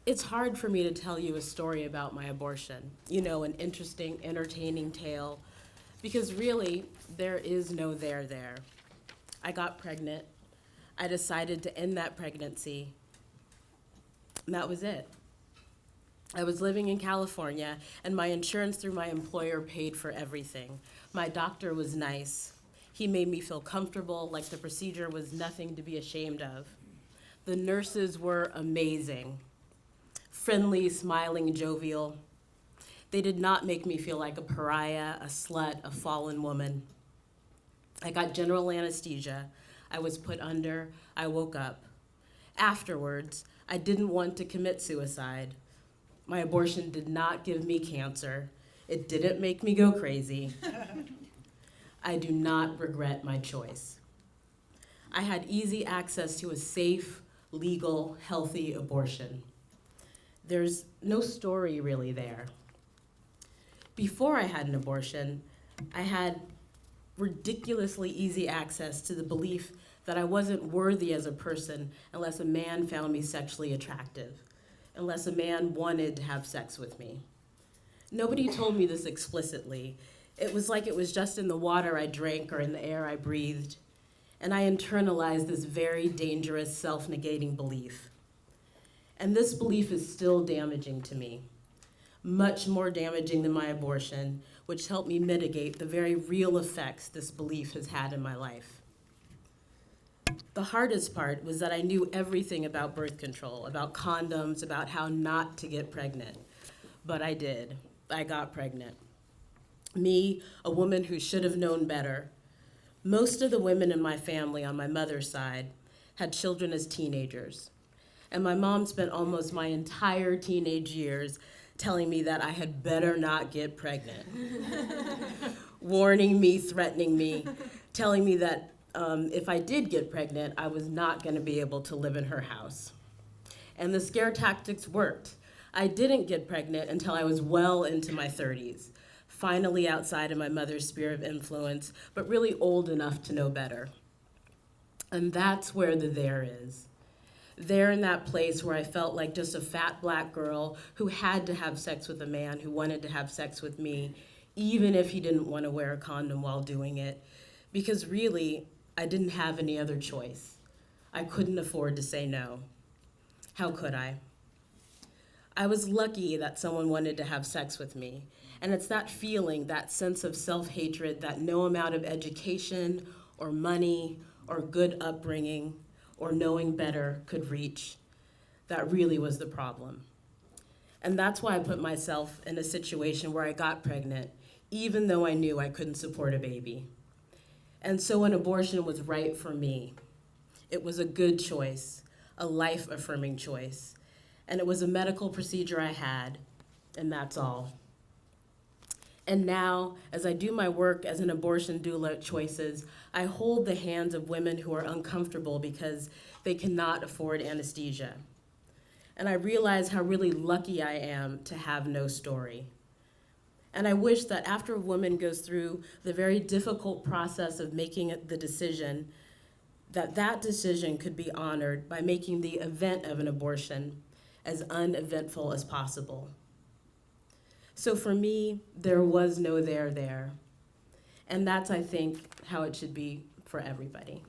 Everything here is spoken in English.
It's hard for me to tell you a story about my abortion, an interesting, entertaining tale, because really, there is no there there. I got pregnant. I decided to end that pregnancy, and that was it. I was living in California, and my insurance through my employer paid for everything. My doctor was nice. He made me feel comfortable, like the procedure was nothing to be ashamed of. The nurses were amazing. Friendly, smiling, jovial. They did not make me feel like a pariah, a slut, a fallen woman. I got general anesthesia. I was put under. I woke up. Afterwards, I didn't want to commit suicide. My abortion did not give me cancer. It didn't make me go crazy. I do not regret my choice. I had easy access to a safe, legal, healthy abortion. There's no story really there. Before I had an abortion, I had ridiculously easy access to the belief that I wasn't worthy as a person unless a man found me sexually attractive, unless a man wanted to have sex with me. Nobody told me this explicitly. It was like it was just in the water I drank or in the air I breathed, and I internalized this very dangerous self-negating belief. And this belief is still damaging to me, much more damaging than my abortion, which helped me mitigate the very real effects this belief has had in my life. The hardest part was that I knew everything about birth control, about condoms, about how not to get pregnant. But I did. I got pregnant. Me, a woman who should have known better. Most of the women in my family on my mother's side had children as teenagers. And my mom spent almost my entire teenage years telling me that I had better not get pregnant. Warning me, threatening me, telling me that if I did get pregnant, I was not going to be able to live in her house. And the scare tactics worked. I didn't get pregnant until I was well into my 30s, finally outside of my mother's sphere of influence, but really old enough to know better. And that's where the there is. There in that place where I felt like just a fat black girl who had to have sex with a man who wanted to have sex with me, even if he didn't want to wear a condom while doing it, because really, I didn't have any other choice. I couldn't afford to say no. How could I? I was lucky that someone wanted to have sex with me, and it's that feeling, that sense of self-hatred that no amount of education or money or good upbringing or knowing better could reach. That really was the problem. And that's why I put myself in a situation where I got pregnant, even though I knew I couldn't support a baby. And so an abortion was right for me. It was a good choice, a life-affirming choice. And it was a medical procedure I had, and that's all. And now, as I do my work as an abortion doula at Choices, I hold the hands of women who are uncomfortable because they cannot afford anesthesia. And I realize how really lucky I am to have no story. And I wish that after a woman goes through the very difficult process of making the decision, that decision could be honored by making the event of an abortion as uneventful as possible. So for me, there was no there there. And that's, I think, how it should be for everybody.